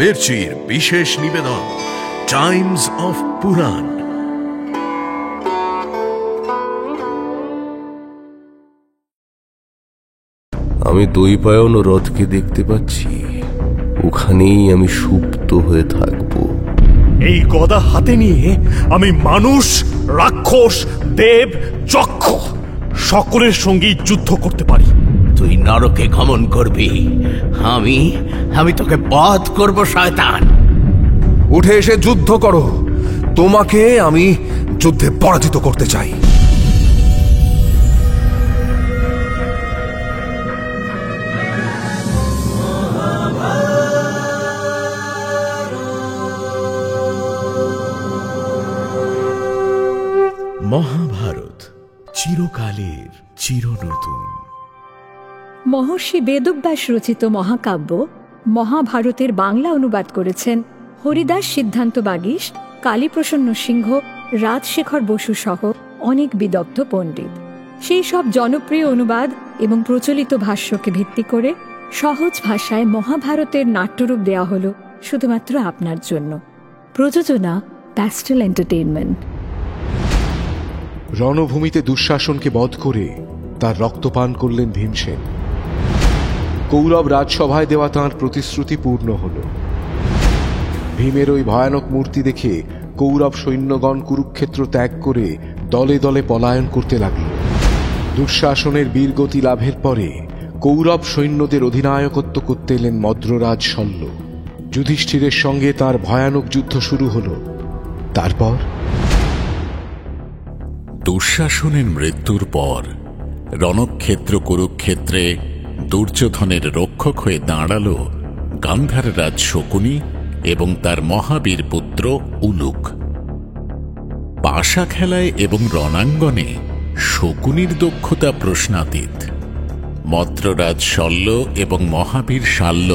মির্চির বিশেষ নিবেদন Times of পুরাণ। আমি দ্বৈপায়ন রথকে দেখতে পাচ্ছি, ওখানেই আমি সুপ্ত হয়ে থাকব। এই গদা হাতে নিয়ে আমি মানুষ, রাক্ষস, দেব, যক্ষ সকলের সঙ্গেই যুদ্ধ করতে পারি। তুই নরকে গমন করবি, আমি তোকে বধ করব শয়তান। উঠে এসে যুদ্ধ করো, তোমাকে আমি যুদ্ধে পরাজিত করতে চাই। মহাভারত চিরকালের চিরনতুন। মহর্ষি বেদব্যাস রচিত মহাকাব্য মহাভারতের বাংলা অনুবাদ করেছেন হরিদাস সিদ্ধান্ত বাগীশ, কালীপ্রসন্ন সিংহ, রাজশেখর বসু সহ অনেক বিদগ্ধ পণ্ডিত। সেই সব জনপ্রিয় অনুবাদ এবং প্রচলিত ভাষ্যকে ভিত্তি করে সহজ ভাষায় মহাভারতের নাট্যরূপ দেওয়া হল শুধুমাত্র আপনার জন্য। প্রযোজনা প্যাস্টেল এন্টারটেইনমেন্ট। রণভূমিতে দুঃশাসনকে বধ করে তার রক্তপান করলেন ভীমসেন। কৌরব রাজসভায় দেওয়া তাঁর প্রতিশ্রুতি পূর্ণ হল। ভীমের ওই ভয়ানক মূর্তি দেখে কৌরব সৈন্যগণ কুরুক্ষেত্র ত্যাগ করে দলে দলে পলায়ন করতে লাগল। দুঃশাসনের বীরগতি লাভের পরে কৌরব সৈন্যদের অধিনায়কত্ব করতে এলেন মদ্ররাজ শল্য। যুধিষ্ঠিরের সঙ্গে তার ভয়ানক যুদ্ধ শুরু হল। তারপর দুঃশাসনের মৃত্যুর পর রণক্ষেত্র কুরুক্ষেত্রে দুর্যোধনের রক্ষক হয়ে দাঁড়াল গান্ধার রাজ শকুনি এবং তার মহাবীর পুত্র উলুক। পাশা খেলায় এবং রণাঙ্গনে শকুনির দক্ষতা প্রশ্নাতীত। মদ্ররাজ শল্য এবং মহাবীর শাল্য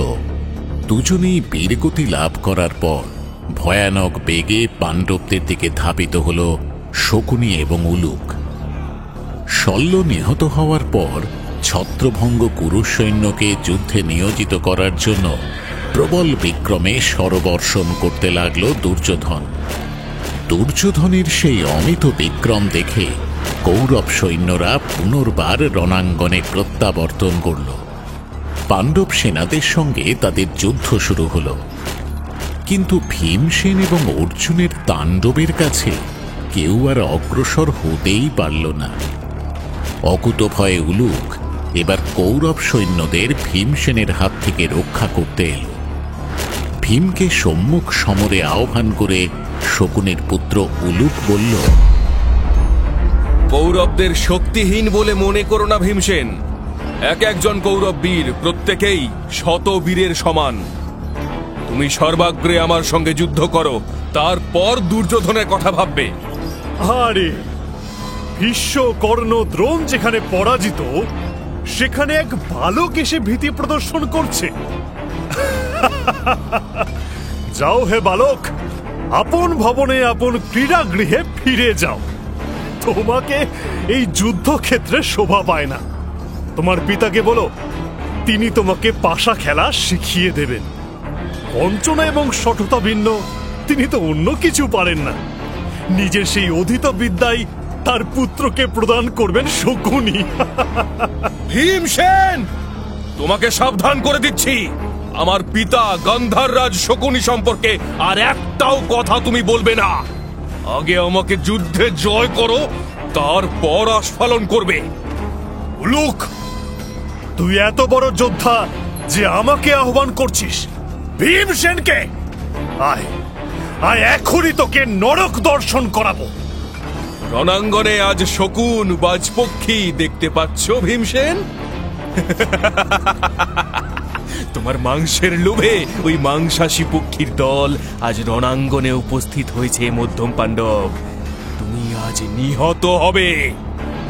দুজনেই বীরগতি লাভ করার পর ভয়ানক বেগে পাণ্ডবদের দিকে ধাবিত হল শকুনি এবং উলুক। শল্য নিহত হওয়ার পর ছত্রভঙ্গ কুরু সৈন্যকে যুদ্ধে নিয়োজিত করার জন্য প্রবল বিক্রমে শরবর্ষণ করতে লাগল দুর্যোধন। দুর্যোধনের সেই অমিত বিক্রম দেখে কৌরব সৈন্যরা পুনর্বার রণাঙ্গনে প্রত্যাবর্তন করল। পাণ্ডব সেনাদের সঙ্গে তাদের যুদ্ধ শুরু হল। কিন্তু ভীমসেন এবং অর্জুনের তাণ্ডবের কাছে কেউ আর অগ্রসর হতেই পারল না। অকুতভয়ে উলুক এবার কৌরব সৈন্যদের ভীমসেনের হাত থেকে রক্ষা করতে এল। ভীমকে সম্মুখ সমরে আহ্বান করে শকুনের পুত্র উলুক বলল, কৌরবদের শক্তিহীন বলে মনে করো না ভীমসেন। এক একজন কৌরব বীর প্রত্যেকেই শত বীরের সমান। তুমি সর্বাগ্রে আমার সঙ্গে যুদ্ধ করো, তারপর দুর্যোধনের কথা ভাববে। আরে ভীষ্ম, কর্ণ, দ্রোণ যেখানে পরাজিত, সেখানে এক বালক এসে ভীতি প্রদর্শন করছে। যাও হে বালক, আপন ভবনে আপন ক্রীড়াগৃহে ফিরে যাও। তোমাকে এই যুদ্ধক্ষেত্রে শোভা পায় না। তোমার পিতাকে বলো, তিনি তোমাকে পাশা খেলা শিখিয়ে দেবেন। বঞ্চনা এবং সঠতা ভিন্ন, তিনি তো অন্য কিছু পারেন না। নিজের সেই অধীত বিদ্যাই তার পুত্রকে প্রদান করবেন শকুনি। ভীমসেন, তোমাকে সাবধান করে দিচ্ছি, আমার পিতা গান্ধার রাজ শকুনি সম্পর্কে আর একটাও কথা তুমি বলবে না। আগে আমাকে যুদ্ধে জয় করো, তারপর আস্ফালন করবে। উলুক, তুই এত বড় যোদ্ধা যে আমাকে আহ্বান করছিস? ভীমসেনকে আয় আয়, এখনই তোকে নরক দর্শন করাবো। রণাঙ্গনে আজ শকুন বাজপক্ষী দেখতে পাচ্ছ ভীমসেন? তোমার মাংসের লোভে ওই মাংসাশী পক্ষীর দল আজ রণাঙ্গনে উপস্থিত হয়েছে মধ্যম পাণ্ডব। তুমি আজ নিহত হবে।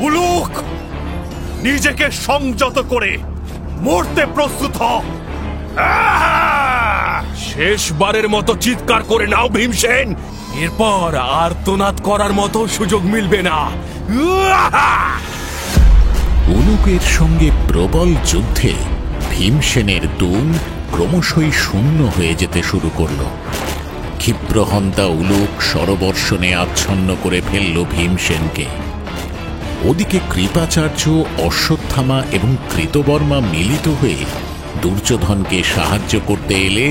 উলুক, নিজেকে সংযত করে মরতে প্রস্তুত হ। শেষবারের মতো চিৎকার করে নাও ভীমসেন, এরপর আর্তনাদ করার মতো সুযোগ মিলবে না। উলুকের সঙ্গে প্রবল যুদ্ধে ভীমসেনের দুম ক্রমশই শূন্য হয়ে যেতে শুরু করল। ক্ষিপ্রহন্তা উলুক সরবর্ষণে আচ্ছন্ন করে ফেলল ভীমসেনকে। ওদিকে কৃপাচার্য, অশ্বত্থামা এবং কৃতবর্মা মিলিত হয়ে দুর্যোধনকে সাহায্য করতে এলে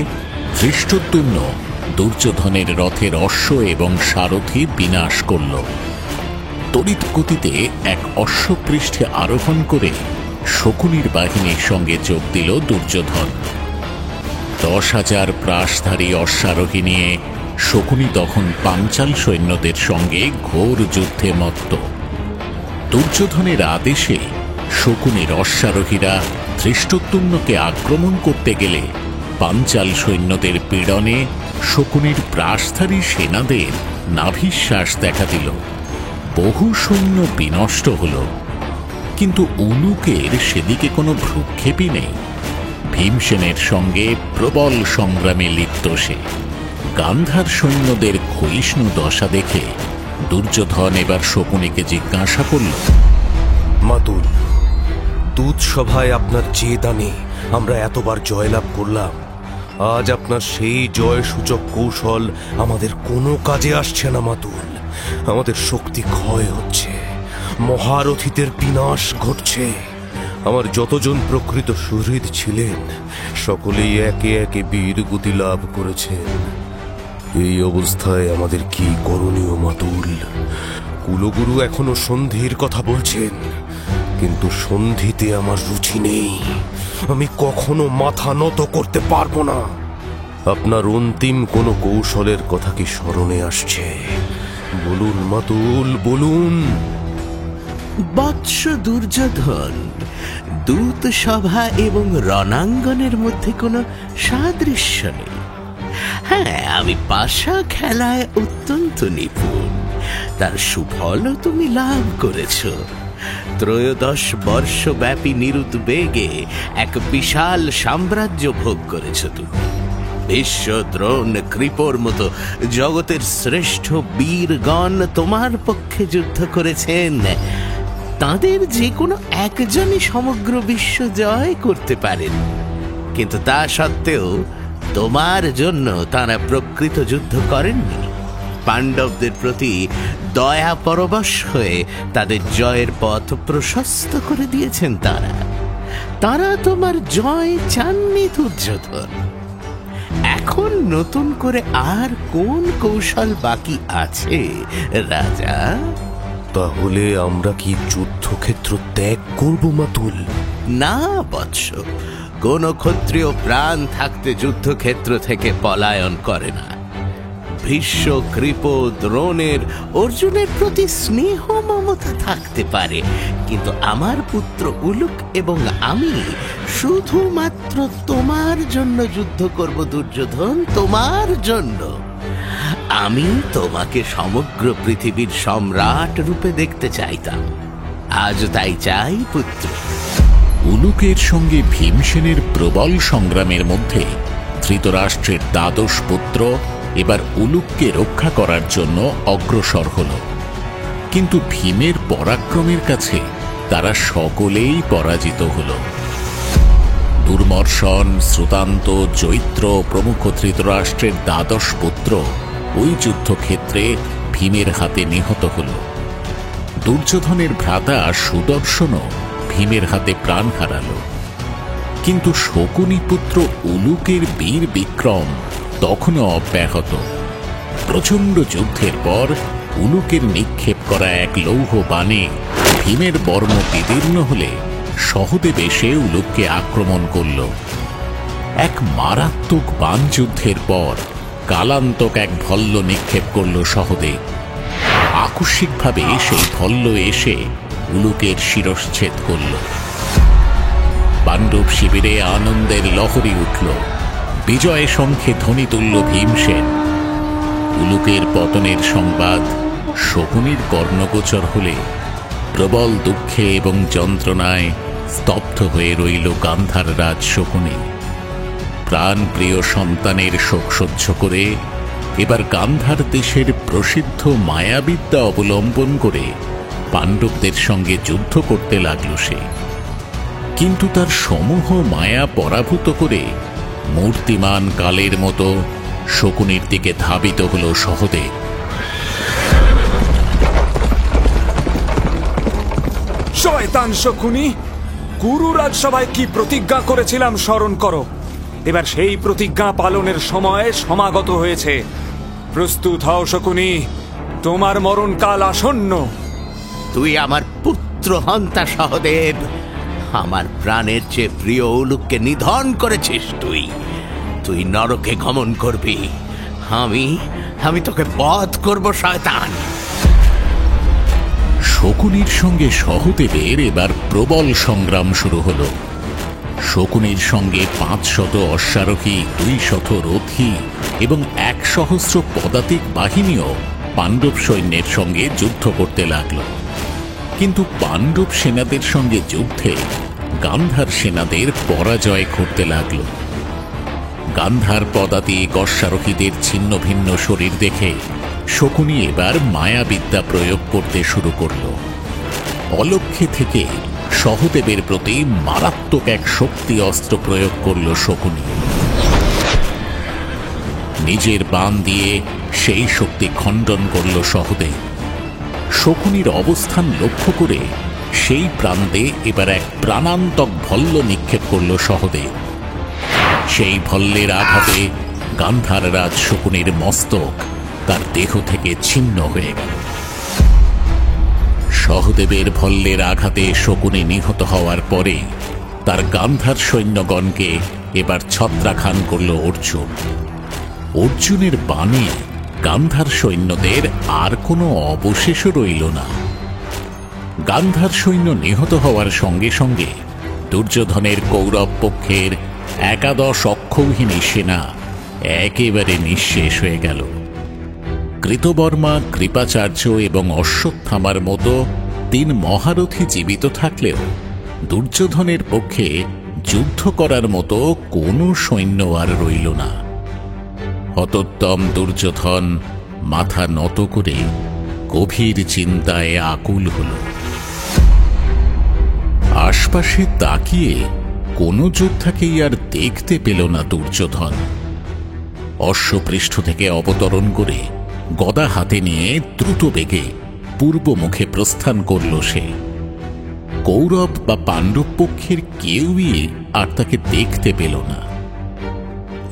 ধৃষ্টদ্যুম্ন দুর্যোধনের রথের অশ্ব এবং সারথি বিনাশ করল। তড়িৎ গতিতে এক অশ্বপৃষ্ঠে আরোহণ করে শকুনির বাহিনীর সঙ্গে যোগ দিল দুর্যোধন। 10,000 প্রাসধারী অশ্বারোহী নিয়ে শকুনি তখন পাঞ্চাল সৈন্যদের সঙ্গে ঘোর যুদ্ধে মত্ত। দুর্যোধনের আদেশে শকুনির অশ্বারোহীরা ধৃষ্টদ্যুম্নকে আক্রমণ করতে গেলে পাঞ্চাল সৈন্যদের পীড়নে শকুনির প্রাসধারী সেনাদের নাভিশ্বাস দেখা দিল। বহু সৈন্য বিনষ্ট হল, কিন্তু উলুকের সেদিকে কোনো ভ্রুক্ষেপই নেই। ভীমসেনের সঙ্গে প্রবল সংগ্রামে লিপ্ত সে। গান্ধার সৈন্যদের ক্ষয়িষ্ণু দশা দেখে দুর্যোধন এবার শকুনিকে জিজ্ঞাসা করল, মাতুল, দূত সভায় আপনার যে দানে আমরা এতবার জয়লাভ করলাম, আজ আপনার সেই জয় সূচক কৌশল আমাদের কোনো কাজে আসছে না মাতুল। আমাদের শক্তি ক্ষয় হচ্ছে, মহারথীদের বিনাশ ঘটছে। আমার যতজন প্রকৃত সুহৃদ ছিলেন সকলেই একে একে বীরগতি লাভ করেছেন। এই অবস্থায় আমাদের কি করণীয় মাতুল? কুলগুরু এখনো সন্ধির কথা বলছেন, কিন্তু সন্ধিতে আমার রুচি নেই। আমি কখনো মাথা নত করতে পারবো না। আপনার অন্তিম কোনো কৌশলের কথা কি স্মরণে আসছে? বলুন মাতুল, বলুন। বৎস দুর্যোধন, দূত সভা এবং রণাঙ্গনের মধ্যে কোনো সাদৃশ্য নেই। হ্যাঁ, আমি পাশা খেলায় অত্যন্ত নিপুণ, তার সুফলও তুমি লাভ করেছ। 13 বর্ষব্যাপী নিরুদ্বেগে এক বিশাল সাম্রাজ্য ভোগ করেছ তুমি। বিশ্ব, দ্রোণ, কৃপর মতো জগতের শ্রেষ্ঠ বীরগণ তোমার পক্ষে যুদ্ধ করেছেন। তাদের যে কোনো একজনই সমগ্র বিশ্ব জয় করতে পারেন, কিন্তু তা সত্ত্বেও তোমার জন্য তারা প্রকৃত যুদ্ধ করেননি। পাণ্ডবদের প্রতি দয়া পরবশ হয়ে তাদের জয়ের পথ প্রশস্ত করে দিয়েছেন তারা তোমার জয় চাননি দুর্যোধন। এখন নতুন করে আর কোন কৌশল বাকি আছে রাজা? তাহলে আমরা কি যুদ্ধক্ষেত্র ত্যাগ করব মাতুল? না বৎস, কোন ক্ষত্রিয় প্রাণ থাকতে যুদ্ধক্ষেত্র থেকে পলায়ন করে না। ভীষ্ম, কৃপ, দ্রোণের, অর্জুনের প্রতি স্নেহ মমতা থাকতে পারে, কিন্তু আমার পুত্র উলুক এবং আমি শুধুমাত্র তোমার জন্য যুদ্ধ করব দুর্যোধন, তোমার জন্য। আমি তোমাকে সমগ্র পৃথিবীর সম্রাট রূপে দেখতে চাইতাম, আজ তাই চাই পুত্র। উলুকের সঙ্গে ভীমসেনের প্রবল সংগ্রামের মধ্যে ধৃতরাষ্ট্রের 12 পুত্র এবার উলুককে রক্ষা করার জন্য অগ্রসর হল, কিন্তু ভীমের পরাক্রমের কাছে তারা সকলেই পরাজিত হল। দুর্মর্শন, শ্রুতান্ত, জৈত্র প্রমুখ ধৃতরাষ্ট্রের 12 পুত্র ওই যুদ্ধক্ষেত্রে ভীমের হাতে নিহত হল। দুর্যোধনের ভ্রাতা সুদর্শনও ভীমের হাতে প্রাণ হারাল, কিন্তু শকুনি পুত্র উলুকের বীর বিক্রম তখনও অব্যাহত। প্রচণ্ড যুদ্ধের পর উলুকের নিক্ষেপ করা এক লৌহ বাণে ভীমের বর্ম বিদীর্ণ হলে সহদেব এসে উলুককে আক্রমণ করল। এক মারাত্মক বাণযুদ্ধের পর কালান্তক এক ভল্ল নিক্ষেপ করল সহদেব। আকস্মিকভাবে সেই ভল্ল এসে উলুকের শিরশ্ছেদ করল। পাণ্ডব শিবিরে আনন্দের লহরী উঠল, বিজয় শঙ্খে ধ্বনি তুলল ভীমসেন। উলুকের পতনের সংবাদ শকুনির কর্ণগোচর হলে প্রবল দুঃখে এবং যন্ত্রণায় স্তব্ধ হয়ে রইল গান্ধার রাজ শকুনি। প্রাণ প্রিয় সন্তানের শোক সহ্য করে এবার গান্ধার দেশের প্রসিদ্ধ মায়াবিদ্যা অবলম্বন করে পাণ্ডবদের সঙ্গে যুদ্ধ করতে লাগল সে। কিন্তু তার সমূহ মায়া পরাভূত করে মূর্তিমান কালের মতো শকুনির দিকে ধাবিত হল সহদেব। শয়তান শকুনি, কুরু রাজসভায় কি প্রতিজ্ঞা করেছিলাম স্মরণ করো। এবার সেই প্রতিজ্ঞা পালনের সময় সমাগত হয়েছে। প্রস্তুত হও শকুনি, তোমার মরণকাল আসন্ন। তুই আমার পুত্র হন্তা সহদেব, আমার প্রাণের চেয়ে প্রিয় উলুককে নিধন করেছিস। তুই নরকে গমন করবি, আমি তোকে বধ করব শয়তান। শকুনির সঙ্গে সহদেবের এবার প্রবল সংগ্রাম শুরু হল। শকুনির সঙ্গে 500 অশ্বারোহী, 200 রথী এবং 1,000 পদাতিক বাহিনীও পাণ্ডব সৈন্যের সঙ্গে যুদ্ধ করতে লাগল। কিন্তু পাণ্ডব সেনাদের সঙ্গে যুদ্ধে গান্ধার সেনাদের পরাজয় ঘটতে লাগল। গান্ধার পদাতিক অশ্বারোহীদের ছিন্ন ভিন্ন শরীর দেখে শকুনি এবার মায়াবিদ্যা প্রয়োগ করতে শুরু করল। অলক্ষ্যে থেকে সহদেবের প্রতি মারাত্মক এক শক্তি অস্ত্র প্রয়োগ করল শকুনি। নিজের বাণ দিয়ে সেই শক্তি খণ্ডন করল সহদেব। শকুনির অবস্থান লক্ষ্য করে সেই প্রান্তে এবার এক প্রাণান্তক ভল্ল নিক্ষেপ করল সহদেব। সেই ভল্লের আঘাতে গান্ধার রাজ শকুনির মস্তক তার দেহ থেকে ছিন্ন হয়ে গেল। সহদেবের ভল্লের আঘাতে শকুনি নিহত হওয়ার পরে তার গান্ধার সৈন্যগণকে এবার ছত্রাখান করল অর্জুন। অর্জুনের বাণে গান্ধার সৈন্যদের আর কোনো অবশেষও রইল না। গান্ধার সৈন্য নিহত হওয়ার সঙ্গে সঙ্গে দুর্যোধনের কৌরব পক্ষের 11 অক্ষৌহিনী সেনা একেবারে নিঃশেষ হয়ে গেল। কৃতবর্মা, কৃপাচার্য এবং অশ্বত্থামার মতো 3 মহারথী জীবিত থাকলেও দুর্যোধনের পক্ষে যুদ্ধ করার মতো কোনো সৈন্য আর রইল না। হতোত্তম দুর্যোধন মাথা নত করে গভীর চিন্তায় আকুল হল। আশপাশে তাকিয়ে কোনো যোদ্ধাকেই আর দেখতে পেল না দুর্যোধন। অশ্বপৃষ্ঠ থেকে অবতরণ করে গদা হাতে নিয়ে দ্রুত বেগে পূর্বমুখে প্রস্থান করল সে। কৌরব বা পাণ্ডব পক্ষের কেউই আর তাকে দেখতে পেল না।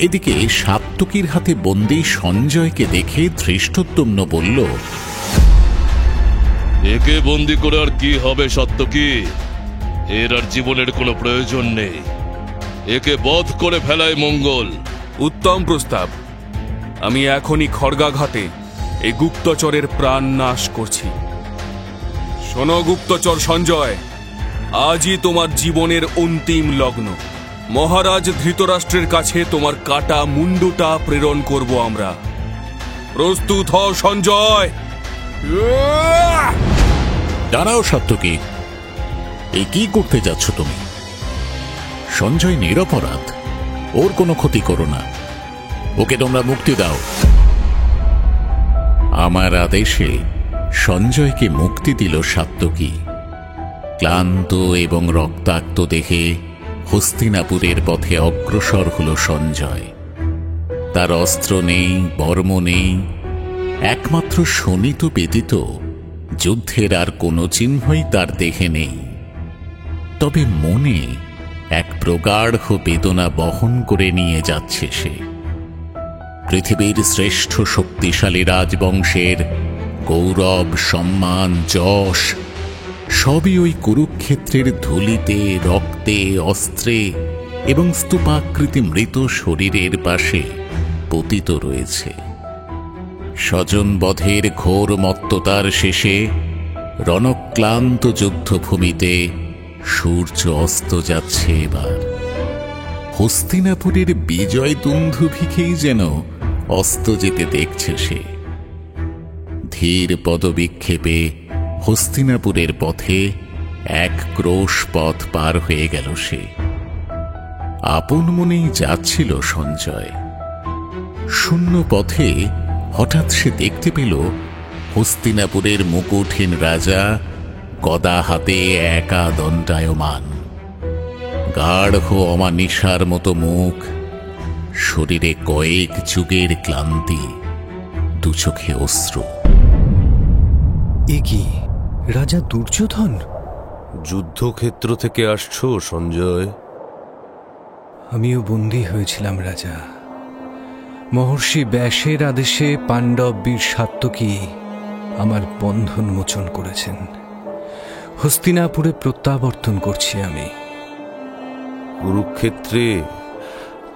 এদিকে সাত্তকীর হাতে বন্দী সঞ্জয়কে দেখে ধৃষ্টদ্যুম্ন বলল, একে বন্দি করে আর কি হবে সাত্তকী? এর আর জীবনের কোনো প্রয়োজন নেই। একে বধ করে ফেলায় মঙ্গল। উত্তম প্রস্তাব। আমি এখনই খড়গাঘাতে এই গুপ্তচরের প্রাণ নাশ করছি। শোনো গুপ্তচর সঞ্জয়, আজই তোমার জীবনের অন্তিম লগ্ন। মহারাজ ধৃতরাষ্ট্রের কাছে তোমার কাটা মুন্ডুটা প্রেরণ করব আমরা। প্রস্তুত হও সঞ্জয়। দাঁড়াও সাত্তকী, এই কি করতে যাচ্ছ তুমি? সঞ্জয় নিরপরাধ, ওর কোনো ক্ষতি করো না, ওকে তোমরা মুক্তি দাও। আমার আদেশে সঞ্জয়কে মুক্তি দিল সাত্তকী। ক্লান্ত এবং রক্তাক্ত দেহে হস্তিনাপুরের পথে অগ্রসর হল সঞ্জয়। তার অস্ত্র নেই, বর্ম নেই, একমাত্র শোণিত ব্যতীত যুদ্ধের আর কোনো চিহ্নই তার দেহে নেই। তবে মনে এক প্রগাঢ় বেদনা বহন করে নিয়ে যাচ্ছে সে। পৃথিবীর শ্রেষ্ঠ শক্তিশালী রাজবংশের গৌরব, সম্মান, যশ সবই ওই কুরুক্ষেত্রের ধুলিতে, রক্তে, অস্ত্রে এবং স্তূপাকৃতি মৃত শরীরের পাশে পতিত রয়েছে। স্বজনবধের ঘোর মত্ততার শেষে রণক্লান্ত যুদ্ধভূমিতে সূর্য অস্ত যাচ্ছে এবার। হস্তিনাপুরের বিজয় দুন্ধুভিকেই যেন অস্ত যেতে দেখছে সে। ধীর পদবিক্ষেপে হস্তিনাপুরের পথে এক ক্রোশ পথ পার হয়ে গেল সে। আপন মনেই যাচ্ছিল সঞ্জয়। শূন্য পথে হঠাৎ সে দেখতে পেল হস্তিনাপুরের মুকুটহীন রাজা গদা হাতে একা দণ্ডায়মান। গাঢ় অমানিসার মতো মুখ, শরীরে কয়েক যুগের ক্লান্তি, দু চোখে অশ্রু। এ কি রাজা দুর্যোধন? যুদ্ধক্ষেত্র থেকে আসছো সঞ্জয়? আমিও বন্দী হয়েছিলাম রাজা। মহর্ষি ব্যাসের আদেশে পাণ্ডব বীর সাত্যকী আমার বন্ধন মোচন করেছেন। হস্তিনাপুরে প্রত্যাবর্তন করছি আমি। কুরুক্ষেত্রে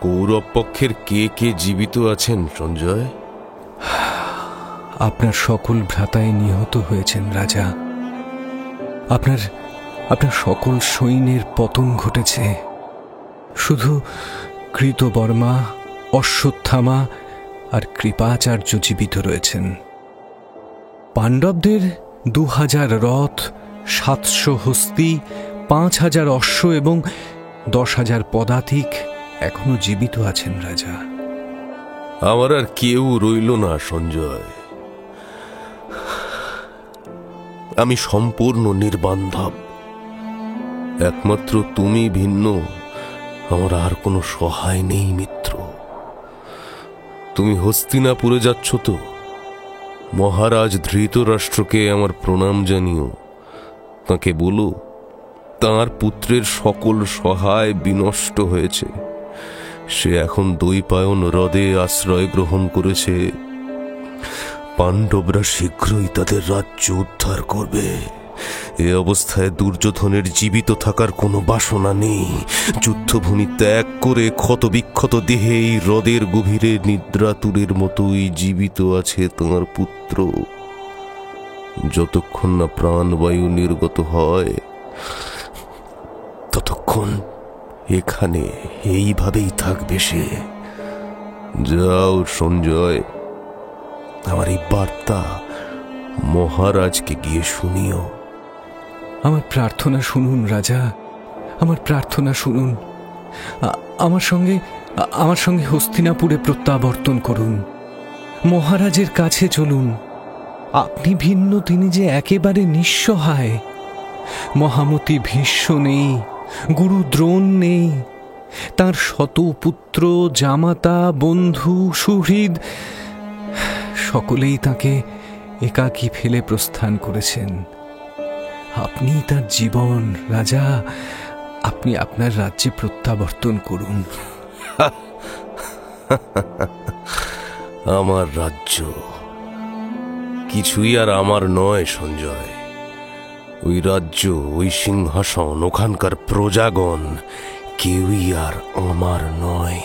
কৌরব পক্ষের কে কে জীবিত আছেন সঞ্জয়? আপনার সকল ভ্রাতায় নিহত হয়েছেন রাজা। আপনার সকল সৈন্যের পতন ঘটেছে। শুধু কৃতবর্মা, অশ্বত্থামা আর কৃপাচার্য জীবিত রয়েছেন। পাণ্ডবদের 2000 রথ, 700 হস্তি, 5000 অশ্ব এবং 10,000 পদাতিক এখনো জীবিত আছেন রাজা। আমার আর কেউ রইল না সঞ্জয়। আমি সম্পূর্ণ নির্বান্ধব। একমাত্র তুমি ভিন্ন। আমার আর কোনো সহায় নেই মিত্র। তুমি হস্তিনাপুরে যাচ্ছ তো? মহারাজ ধৃতরাষ্ট্রকে আমার প্রণাম জানিও। তাকে বলো তাঁর পুত্রের সকল সহায় বিনষ্ট হয়েছে। সে এখন দৈপায়ন হ্রদে আশ্রয় গ্রহণ করেছে। পাণ্ডবরা শীঘ্রই তাদের রাজ্য উদ্ধার করবে। এ অবস্থায় দুর্যোধনের জীবিত থাকার কোনো বাসনা নেই। যুদ্ধভূমি ত্যাগ করে ক্ষতবিক্ষত দেহে এই হ্রদের গভীরে নিদ্রাতুরের মতোই জীবিত আছে তাঁর পুত্র। যতক্ষণ না প্রাণবায়ু নির্গত হয় ততক্ষণ এখানে এইভাবেই থাকবে সে। যাও সঞ্জয়, আমার এই বার্তা মহারাজকে গিয়ে শুনিও। আমার প্রার্থনা শুনুন রাজা, আমার প্রার্থনা শুনুন। আমার সঙ্গে হস্তিনাপুরে প্রত্যাবর্তন করুন। মহারাজের কাছে চলুন। আপনি ভিন্ন, তিনি যে একেবারে নিঃসহায়। মহামতি ভীষ্ম নেই, গুরু দ্রোণ নেই। তাঁর শত পুত্র, জামাতা, বন্ধু, সুহৃদ সকলেই তাকে একাকী ফেলে প্রস্থান করেছেন। আপনি তার জীবন রাজা। আপনি আপনার রাজ্যে প্রত্যাবর্তন করুন। আমার রাজ্য কিছুই আর আমার নয় সঞ্জয়। ওই রাজ্য, ওই সিংহাসন, ওখানকার প্রজাগণ কেউই আর আমার নয়।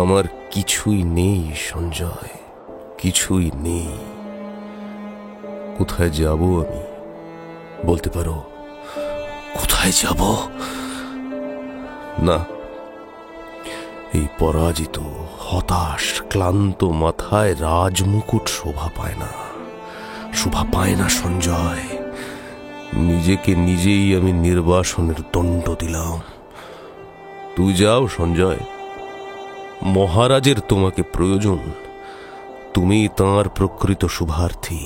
আমার কিছুই নেই সঞ্জয়, কিছুই নেই। কোথায় যাব আমি? বলতে পারো কোথায় যাব? না, এই পরাজিত, হতাশ, ক্লান্ত মাথায় রাজমুকুট শোভা পায় না, শোভা পায় না সঞ্জয়। নিজেকে নিজেই আমি নির্বাসনের দণ্ড দিলাম। তুই যাও সঞ্জয়, মহারাজের তোমাকে প্রয়োজন। তুমি তাঁর প্রকৃত শুভার্থী।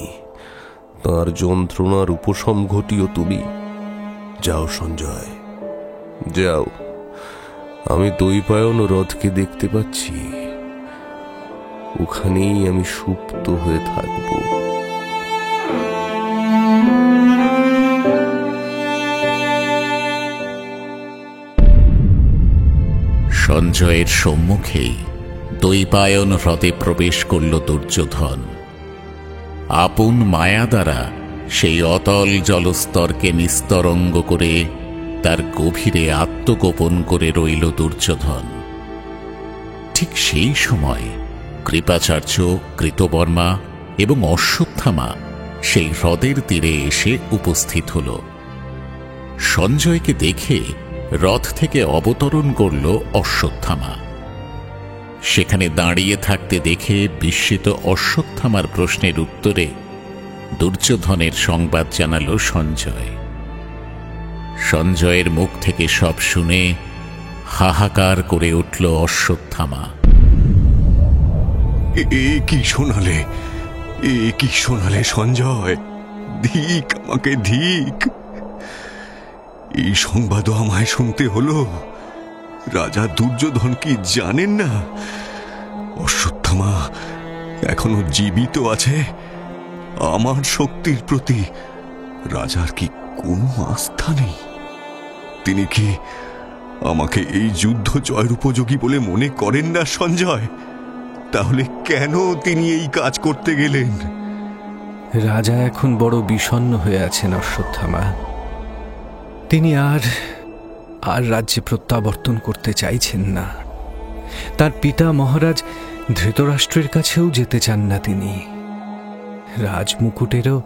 তাঁর যন্ত্রণার উপশম ঘটিও তুমি। যাও সঞ্জয়, যাও। আমি দৈপায়ন হ্রদকে দেখতে পাচ্ছি। ওখানেই আমি সুপ্ত হয়ে থাকব। সঞ্জয়ের সম্মুখেই দৈপায়ন হ্রদে প্রবেশ করল দুর্যোধন। আপন মায়া দ্বারা সেই অতল জলস্তরকে নিস্তরঙ্গ করে তার গভীরে আত্মগোপন করে রইল দুর্যোধন। ঠিক সেই সময় কৃপাচার্য, কৃতবর্মা এবং অশ্বত্থামা সেই হ্রদের তীরে এসে উপস্থিত হল। সঞ্জয়কে দেখে রথ থেকে অবতরণ করল অশ্বত্থামা। সেখানে দাঁড়িয়ে থাকতে দেখে বিস্মিত অশ্বত্থামার প্রশ্নের উত্তরে দুর্যোধনের সংবাদ জানাল সঞ্জয়। সঞ্জয়ের মুখ থেকে সব শুনে হাহাকার করে উঠল অশ্বত্থামা। কি শোনালে সঞ্জয়? ধিক আমাকে, ধিক। এই সংবাদও আমায় শুনতে হলো। রাজা দুর্যোধন কি জানেন না অশ্বত্থামা এখনো জীবিত আছে? আমার শক্তির প্রতি রাজার কি কোনো আস্থা নেই? তিনি কি আমাকে এই যুদ্ধ জয়ের উপযোগী বলে মনে করেন না সঞ্জয়? তাহলে কেন তিনি এই কাজ করতে গেলেন? রাজা এখন বড় বিষণ্ণ হয়ে আছেন অশ্বত্থামা। তিনি আর রাজ্যে প্রত্যাবর্তন করতে চাইছেন না। তার পিতা মহারাজ ধৃতরাষ্ট্রের কাছেও যেতে চান না তিনি। রাজমুকুটেরও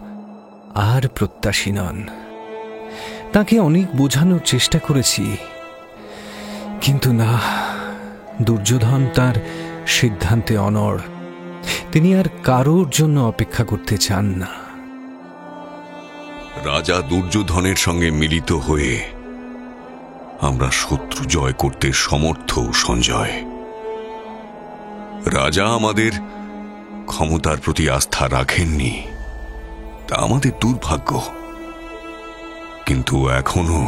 আর প্রত্যাশী নন। তাকে অনেক বোঝানোর চেষ্টা করেছি, কিন্তু না, দুর্যোধন তার সিদ্ধান্তে অনড়। তিনি আর কারোর জন্য অপেক্ষা করতে চান না। রাজা দুর্যোধনের সঙ্গে মিলিত হয়ে আমরা শত্রু জয় করতে সমর্থ সঞ্জয়। রাজা আমাদের ক্ষমতার প্রতি আস্থা রাখেননি, তা আমাদের দুর্ভাগ্য। কিন্তু এখনো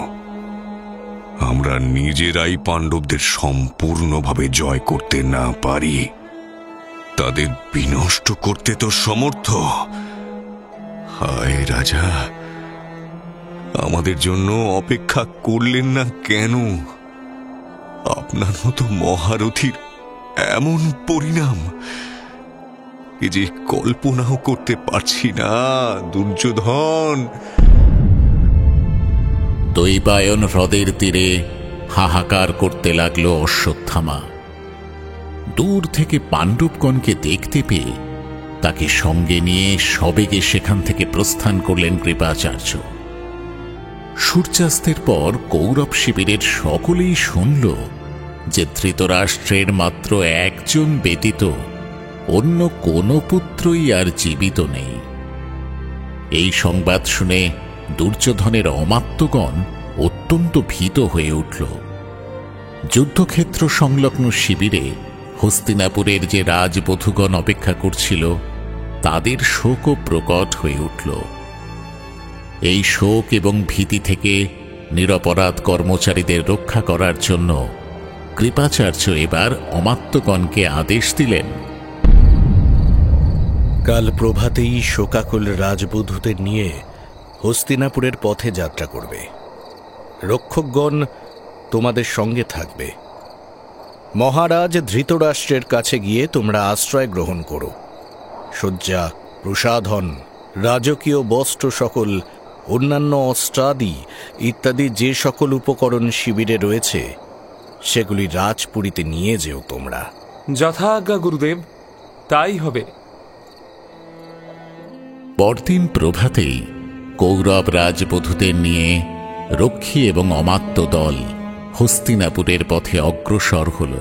আমরা নিজেরাই পাণ্ডবদের সম্পূর্ণভাবে জয় করতে না পারি, তাদের বিনষ্ট করতে তো সমর্থ। হায় রাজা, আমাদের জন্য অপেক্ষা করলেন না কেন? আপনার মতো মহারথীর এমন পরিণাম এ যে কল্পনাও করতে পারছি না দুর্যোধন। দৈপায়ন হ্রদের তীরে হাহাকার করতে লাগলো অশ্বত্থামা। দূর থেকে পাণ্ডবগণকে দেখতে পেয়ে তাকে সঙ্গে নিয়ে সবেগে সেখান থেকে প্রস্থান করলেন কৃপাচার্য। সূর্যাস্তের পর কৌরব শিবিরের সকলেই শুনল যে ধৃতরাষ্ট্রের মাত্র একজন ব্যতীত অন্য কোনো পুত্রই আর জীবিত নেই। এই সংবাদ শুনে দুর্যোধনের অমাত্যগণ অত্যন্ত ভীত হয়ে উঠল। যুদ্ধক্ষেত্র সংলগ্ন শিবিরে হস্তিনাপুরের যে রাজবধূগণ অপেক্ষা করছিল তাদের শোকও প্রকট হয়ে উঠল। এই শোক এবং ভীতি থেকে নিরপরাধ কর্মচারীদের রক্ষা করার জন্য কৃপাচার্য এবার অমাত্যগণকে আদেশ দিলেন, কাল প্রভাতেই শোকাকুল রাজবধূদের নিয়ে হস্তিনাপুরের পথে যাত্রা করবে। রক্ষকগণ তোমাদের সঙ্গে থাকবে। মহারাজ ধৃতরাষ্ট্রের কাছে গিয়ে তোমরা আশ্রয় গ্রহণ করো। শয্যা, প্রসাধন, রাজকীয় বস্ত্র সকল, অন্যান্য অস্ত্রাদি ইত্যাদি যে সকল উপকরণ শিবিরে রয়েছে সেগুলি রাজপুরীতে নিয়ে যেও তোমরা। যথা আজ্ঞা গুরুদেব, তাই হবে। পরদিন প্রভাতেই কৌরব রাজবধূদের নিয়ে রক্ষী এবং অমাত্য দল হস্তিনাপুরের পথে অগ্রসর হল।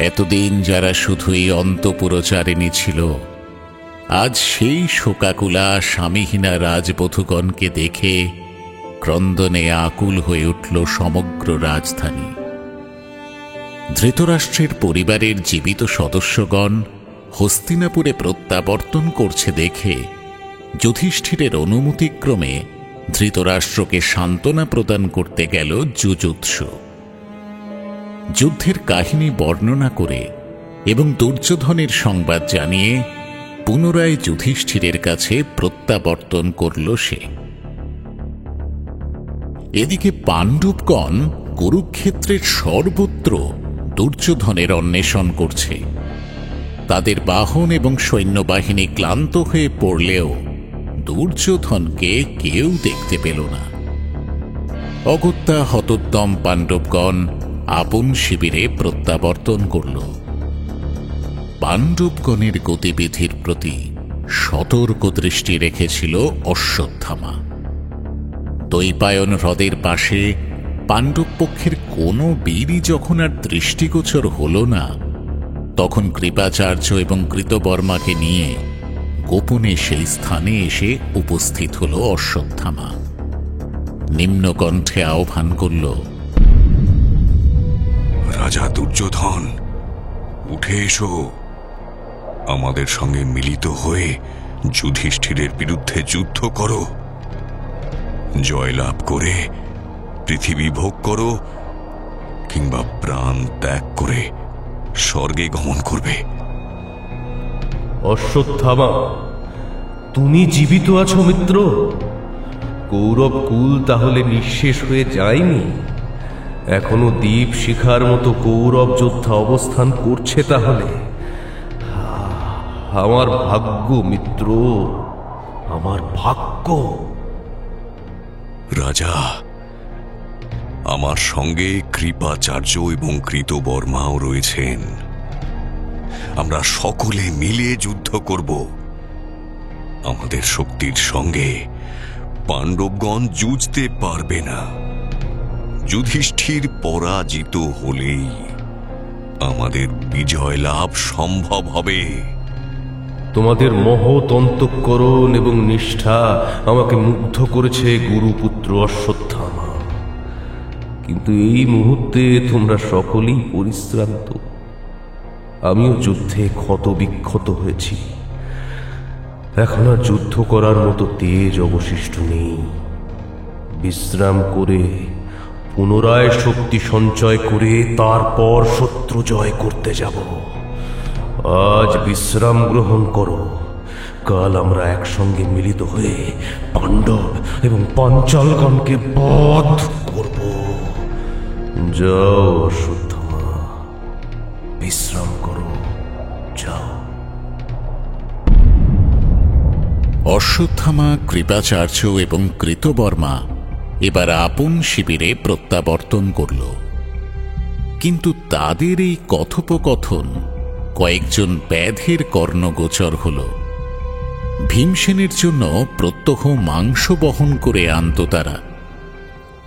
এতদিন যারা শুধুই অন্তঃপুরচারিণী ছিল, আজ সেই শোকাকুলা স্বামীহীনা রাজবধূগণকে দেখে ক্রন্দনে আকুল হয়ে উঠল সমগ্র রাজধানী। ধৃতরাষ্ট্রের পরিবারের জীবিত সদস্যগণ হস্তিনাপুরে প্রত্যাবর্তন করছে দেখে যুধিষ্ঠিরের অনুমতিক্রমে ধৃতরাষ্ট্রকে সান্ত্বনা প্রদান করতে গেল যুযুৎসু। যুদ্ধের কাহিনী বর্ণনা করে এবং দুর্যোধনের সংবাদ জানিয়ে পুনরায় যুধিষ্ঠিরের কাছে প্রত্যাবর্তন করল সে। এদিকে পাণ্ডবগণ কুরুক্ষেত্রের সর্বত্র দুর্যোধনের অন্বেষণ করছে। তাদের বাহন এবং সৈন্যবাহিনী ক্লান্ত হয়ে পড়লেও দুর্যোধনকে কেউ দেখতে পেল না। অগত্যা হতোদ্যম পাণ্ডবগণ আপন শিবিরে প্রত্যাবর্তন করল। পাণ্ডবগণের গতিবিধির প্রতি সতর্ক দৃষ্টি রেখেছিল অশ্বত্থামা। দৈপায়ন হ্রদের পাশে পাণ্ডব পক্ষের কোনো বীরই যখন আর দৃষ্টিগোচর হল না, তখন কৃপাচার্য এবং কৃতবর্মাকে নিয়ে গোপনে সেই স্থানে এসে উপস্থিত হল অশ্বত্থামা। নিম্নকণ্ঠে আহ্বান করল, রাজা দুর্যোধন, উঠে এসো। আমাদের সঙ্গে মিলিত হয়ে যুধিষ্ঠিরের বিরুদ্ধে যুদ্ধ করো। জয়লাভ করে পৃথিবী ভোগ করো, কিংবা প্রাণ ত্যাগ করে স্বর্গে গমন করবে। অশ্বত্থামা, তুমি জীবিত আছো মিত্র? কৌরব কুল তাহলে নিঃশেষ হয়ে যায়নি? এখনো দ্বীপ শিখার মতো কৌরব যোদ্ধা অবস্থান করছে তাহলে? আমার ভাগ্য মিত্র, আমার ভাগ্য। রাজা, আমার সঙ্গে কৃপাচার্য এবং কৃতবর্মাও রয়েছেন। আমরা সকলে মিলে যুদ্ধ করব। আমাদের শক্তির সঙ্গে পাণ্ডবগণ যুঝতে পারবে না। যুধিষ্ঠির পরাজিত হলেই আমাদের বিজয় লাভ সম্ভব হবে। তোমাদের মহৎ অন্তঃকরণ এবং নিষ্ঠা আমাকে মুগ্ধ করেছে গুরুপুত্র অশ্বত্থামা। কিন্তু এই মুহূর্তে তোমরা সকলেই পরিশ্রান্ত। আমিও যুদ্ধে ক্ষত বিক্ষত হয়েছি। এখন আর যুদ্ধ করার মতো তেজ অবশিষ্ট নেই। বিশ্রাম করে পুনরায় শক্তি সঞ্চয় করে তারপর শত্রু জয় করতে যাব। আজ বিশ্রাম গ্রহণ করো। কাল আমরা একসঙ্গে মিলিত হয়ে পাণ্ডব এবং পাঞ্চালগণকে বধ করব। যাও অশ্বত্থামা, বিশ্রাম করো, যাও। অশ্বত্থামা, কৃপাচার্য এবং কৃতবর্মা এবার আপন শিবিরে প্রত্যাবর্তন করল। কিন্তু তাদের এই কথোপকথন কয়েকজন ব্যাধের কর্ণগোচর হল। ভীমসেনের জন্য প্রত্যহ মাংস বহন করে আনত তারা।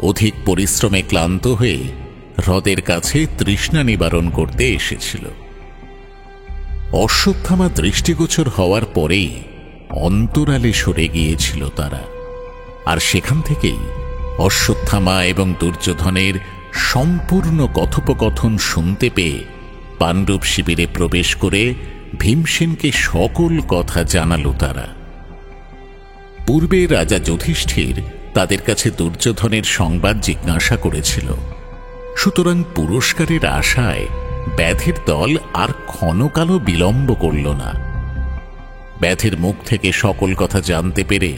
অধিক পরিশ্রমে ক্লান্ত হয়ে হ্রদের কাছে তৃষ্ণা নিবারণ করতে এসেছিল। অশ্বত্থামা দৃষ্টিগোচর হওয়ার পরেই অন্তরালে সরে গিয়েছিল তারা। আর সেখান থেকেই অশ্বত্থামা এবং দুর্যোধনের সম্পূর্ণ কথোপকথন শুনতে পেয়ে পাণ্ডব শিবিরে প্রবেশ করে ভীমসেনকে সকল কথা জানাল তারা। পূর্বে রাজা যুধিষ্ঠির তাদের কাছে দুর্যোধনের সংবাদ জিজ্ঞাসা করেছিল। সুতরাং পুরস্কারের আশায় ব্যাধের দল আর ক্ষণকালও বিলম্ব করল না। ব্যাধের মুখ থেকে সকল কথা জানতে পেরে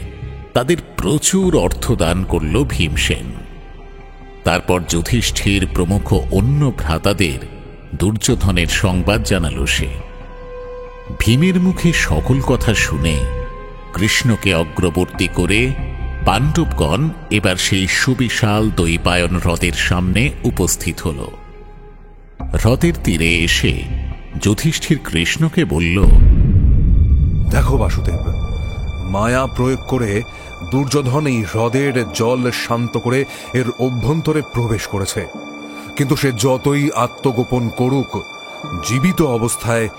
তাদের প্রচুর অর্থ দান করল ভীমসেন। তারপর যুধিষ্ঠির প্রমুখ অন্য ভ্রাতাদের দুর্যোধনের সংবাদ জানাল সে। ভীমের মুখে সকল কথা শুনে কৃষ্ণকে অগ্রবর্তী করে পাণ্ডবগণ এবার সেই সুবিশাল দৈপায়ন হ্রদের সামনে উপস্থিত হল। হ্রদের তীরে এসে যুধিষ্ঠির কৃষ্ণকে বলল, দেখো বাসুদেব, মায়া প্রয়োগ করে দুর্যোধন এই হ্রদের জল শান্ত করে এর অভ্যন্তরে প্রবেশ করেছে। কিন্তু সে যতই আত্মগোপন করুক, জীবিত অবস্থায়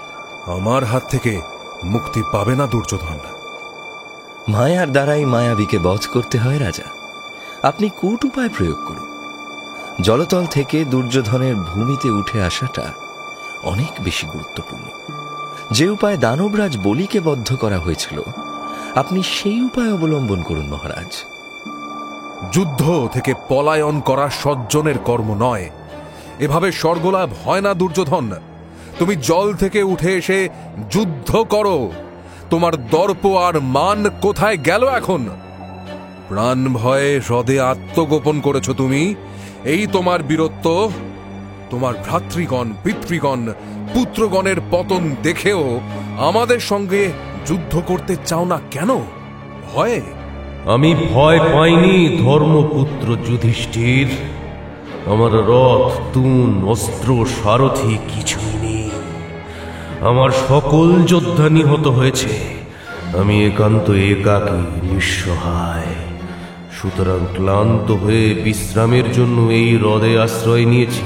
আমার হাত থেকে মুক্তি পাবে না দুর্যোধন। মায়ার দ্বারাই মায়াবীকে বধ করতে হয় রাজা। আপনি কূট উপায় প্রয়োগ করুন। জলতল থেকে দুর্যোধনের ভূমিতে উঠে আসাটা অনেক বেশি গুরুত্বপূর্ণ। যে উপায় দানবরাজ বলিকে বদ্ধ করা হয়েছিল, আপনি সেই উপায় অবলম্বন করুন মহারাজ। যুদ্ধ থেকে পলায়ন করা সজ্জনের কর্ম নয়। এভাবে স্বর্গলাভ হয় না দুর্যোধন। তুমি জল থেকে উঠে এসে যুদ্ধ করো। তোমার দর্প আর মান কোথায় গেল এখন? প্রাণ ভয়ে হ্রদে আত্মগোপন করেছ তুমি। এই তোমার বীরত্ব। তোমার ভ্রাতৃগণ, পিতৃগণ, পুত্রগণের পতন দেখেও আমাদের সঙ্গে যুদ্ধ করতে চাও না কেন? ভয়ে? আমি ভয় পাইনি ধর্মপুত্র যুধিষ্ঠির। আমার রথ, তুন, অস্ত্র, সারথি কিছুই নেই। আমার সকল যোদ্ধা নিহত হয়েছে। আমি একান্ত একাকী, নিঃসহায়। সুতরাং ক্লান্ত হয়ে বিশ্রামের জন্য এই হ্রদে আশ্রয় নিয়েছি।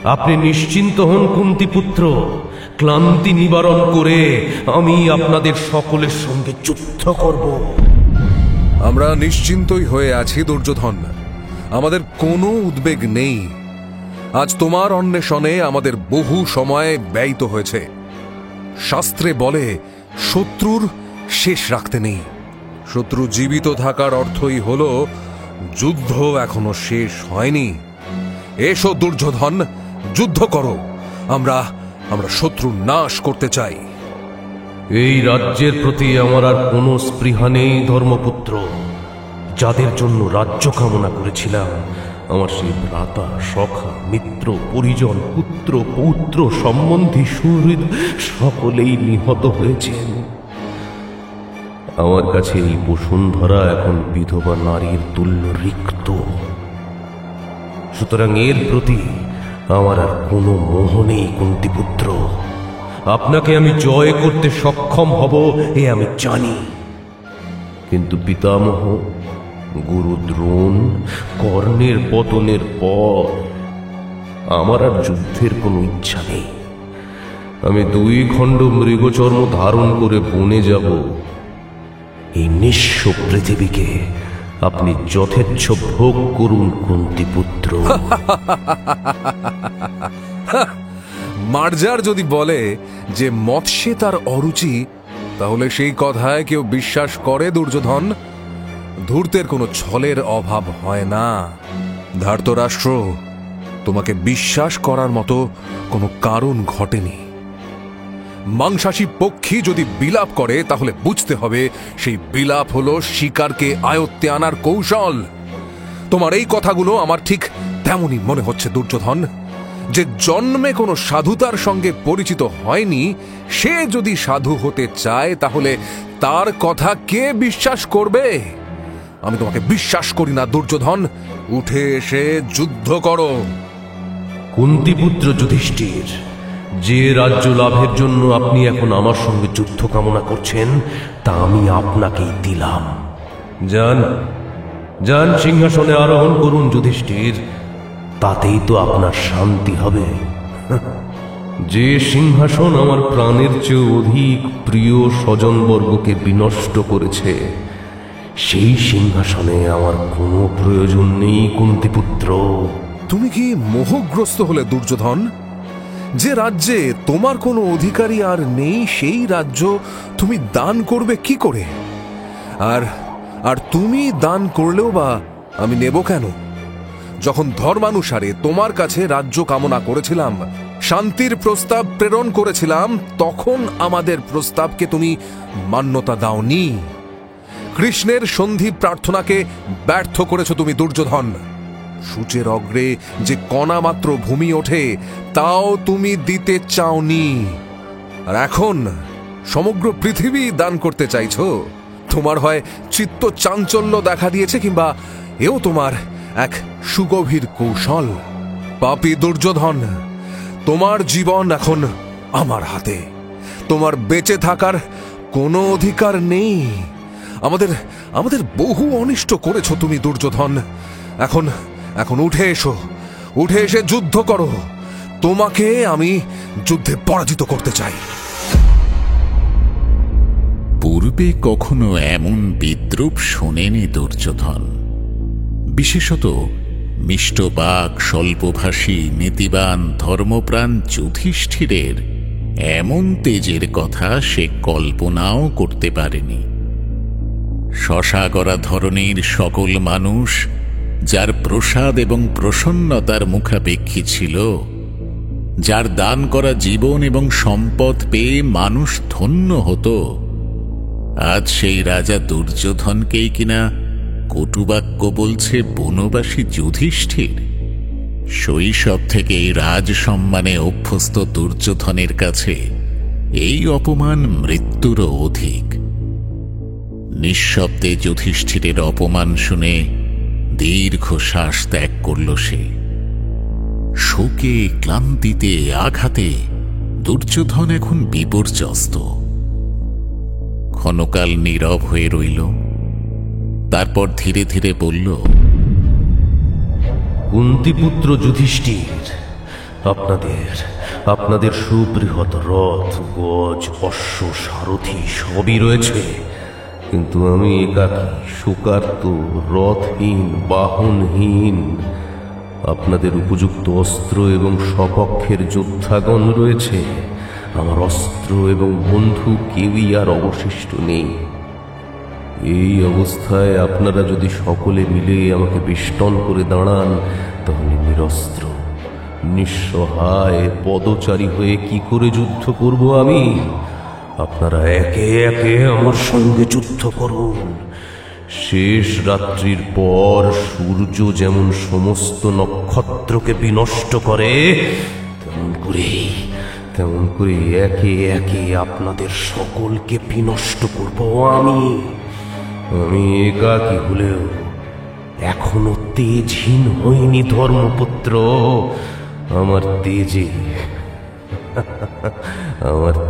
আপনি নিশ্চিন্ত হন কুন্তিপুত্র। ক্লান্তি নিবারণ করে আমি আপনাদের সকলের সঙ্গে যুদ্ধ করব। আমরা নিশ্চিন্তই হয়ে আছি দুর্যোধন। আমাদের কোনো উদ্বেগ নেই। আজ তোমার অন্বেষণে আমাদের বহু সময় ব্যয়িত হয়েছে। শাস্ত্রে বলে শত্রুর শেষ রাখতে নেই। শত্রু জীবিত থাকার অর্থই হল যুদ্ধ এখনো শেষ হয়নি। এসো দুর্যোধন, যুদ্ধ করো। আমরা শত্রু নাশ করতে চাই। এই রাজ্যের প্রতি আমার আর কোনো স্পৃহা নেই ধর্মপুত্র। যাদের জন্য রাজ্য কামনা করেছিলাম, আমার সেই ভ্রাতা, সখা, মিত্র, পরিজন, পুত্র, পৌত্র, সম্বন্ধী, সুহৃদ সকলেই নিহত হয়েছেন। আমার কাছে এই বসুন্ধরা এখন বিধবা নারীর তুল্য রিক্ত। সুতরাং এর প্রতি আমার আর কোনো মোহ নেই কুন্তিপুত্র। আপনাকে আমি জয় করতে সক্ষম হব এ আমি জানি, কিন্তু পিতামহ গুরু দ্রোণ, কর্ণের পতনের পর আমার আর যুদ্ধের কোনো ইচ্ছা নেই। আমি 2 খণ্ড মৃগচর্ম ধারণ করে বনে যাব। এই নিঃস্ব পৃথিবীকে আপনি যথেচ্ছ ভোগ করুন কুন্তিপুত্র। মার্জার যদি বলে যে মৎস্যে তার অরুচি, তাহলে সেই কথায় কেউ বিশ্বাস করে দুর্যোধন? ধূর্তের কোনো ছলের অভাব হয় না। ধার্তরাষ্ট্র, তোমাকে বিশ্বাস করার মতো কোনো কারণ ঘটেনি। মাংসাশী পক্ষী যদি বিলাপ করে, তাহলে বুঝতে হবে সেই বিলাপ হলো শিকারকে আয়ত্তে আনার কৌশল। তোমার এই কথাগুলো আমার ঠিক তেমনই মনে হচ্ছে দুর্যোধন। যে জন্মে কোনো সাধুতার সঙ্গে পরিচিত হয়নি, সে যদি সাধু হতে চায়, তাহলে তার কথা কে বিশ্বাস করবে? আমি তোমাকে বিশ্বাস করি না দুর্যোধন। উঠে এসে যুদ্ধ করো। কুন্তিপুত্র যুধিষ্ঠির, যে রাজ্য লাভের জন্য আপনি এখন আমার সঙ্গে যুদ্ধ কামনা করছেন, তা আমি আপনাকেই দিলাম। যান, যান, সিংহাসনে আরোহণ করুন যুধিষ্ঠির। তাতেই তো আপনার শান্তি হবে। যে সিংহাসন আমার প্রাণের চেয়ে অধিক প্রিয় স্বজনবর্গকে বিনষ্ট করেছে, সেই সিংহাসনে আমার কোনো প্রয়োজন নেই কুন্তিপুত্র। তুমি কি মোহগ্রস্ত হলে দুর্যোধন? যে রাজ্যে তোমার কোনো অধিকারী আর নেই, সেই রাজ্য তুমি দান করবে কি করে? আর তুমি দান করলেও বা আমি নেব কেন? যখন ধর্মানুসারে তোমার কাছে রাজ্য কামনা করেছিলাম, শান্তির প্রস্তাব প্রেরণ করেছিলাম, তখন আমাদের প্রস্তাবকে তুমি মান্যতা দাওনি। কৃষ্ণের সন্ধি প্রার্থনাকে ব্যর্থ করেছ তুমি দুর্যোধন। সূচের অগ্রে যে কণা মাত্র ভূমি ওঠে, তাও তুমি দিতে চাওনি। আর এখন সমগ্র পৃথিবী দান করতে চাইছো। তোমার হয় চিত্ত চাঞ্চল্য দেখা দিয়েছে, কিংবা এও তোমার এক সুগভীর কৌশল। পাপী দুর্যোধন, তোমার জীবন এখন আমার হাতে। তোমার বেঁচে থাকার কোনো অধিকার নেই। আমাদের বহু অনিষ্ট করেছো তুমি দুর্যোধন। এখন উঠে এসো, উঠে এসে যুদ্ধ করো। তোমাকে আমি যুদ্ধে পরাজিত করতে চাই। পূর্বে কখনো এমন বিদ্রূপ শোনেনি দুর্যোধন। বিশেষত মিষ্টবাক, স্বল্পভাষী, নীতিবান, ধর্মপ্রাণ যুধিষ্ঠিরের এমন তেজের কথা সে কল্পনাও করতে পারেনি। শশাগরা ধরনের সকল মানুষ যার প্রসাদ এবং প্রসন্নতার মুখাপেক্ষী ছিল, যার দান করা জীবন এবং সম্পদ পেয়ে মানুষ ধন্য হতো, আজ সেই রাজা দুর্যোধনকেই কিনা কটুবাক্য বলছে বনবাসী যুধিষ্ঠির। শৈশব থেকে এই রাজ সম্মানে অভ্যস্ত দুর্যোধনের কাছে এই অপমান মৃত্যুরও অধিক। নিঃশব্দে যুধিষ্ঠিরের অপমান শুনে দীর্ঘ শ্বাস ত্যাগ করল সে। শোকে, ক্লান্তিতে, আঘাতে দুর্যোধন এখন বিপর্যস্ত। ক্ষণকাল নীরব হয়ে রইল, তারপর ধীরে ধীরে বলল, কুন্তিপুত্র যুধিষ্ঠির, আপনাদের সুবৃহৎ রথ, গজ, অশ্ব, সারথি সবই রয়েছে, কিন্তু আমি একাকী, শোকার্ত, রথহীন, বাহনহীন। আপনাদের উপযুক্ত অস্ত্র এবং স্বপক্ষের যোদ্ধাগণ রয়েছে, আমার অস্ত্র এবং বন্ধু কেউই আর অবশিষ্ট নেই। এই অবস্থায় আপনারা যদি সকলে মিলে আমাকে বেষ্টন করে দাঁড়ান, তাহলে নিরস্ত্র নিঃসহায় পদচারী হয়ে কি করে যুদ্ধ করব আমি? আপনারা একে একে আমার সঙ্গে যুদ্ধ করুন। শেষ রাত্রির পর সূর্য যেমন সমস্ত নক্ষত্রকে বিনষ্ট করে, তেমন করে একে একে আপনাদের সকলকে বিনষ্ট করব আমি একাকী হলেও এখনো তেজহীন হইনি ধর্মপুত্র। আমার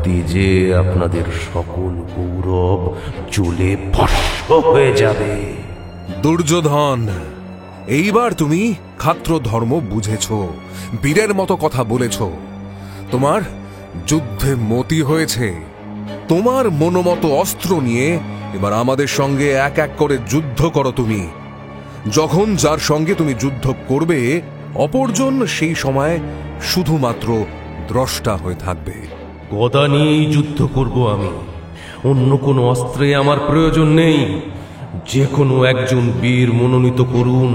তেজে আপনাদের সকল গৌরব জ্বলে ভস্ম হয়ে যাবে। দুর্যোধন, এইবার তুমি ক্ষাত্র ধর্ম বুঝেছ, বীরের মতো কথা বলেছ, তোমার যুদ্ধে মতি হয়েছে। তোমার মনোমতো অস্ত্র নিয়ে এবার আমাদের সঙ্গে এক এক করে যুদ্ধ করো। তুমি যখন যার সঙ্গে তুমি যুদ্ধ করবে, অপরজন সেই সময় শুধুমাত্র দ্রষ্টা হয়ে থাকবে। গদা নিয়েই যুদ্ধ করব আমি, অন্য কোনো অস্ত্রে আমার প্রয়োজন নেই। যে কোনো একজন বীর মনোনীত করুন,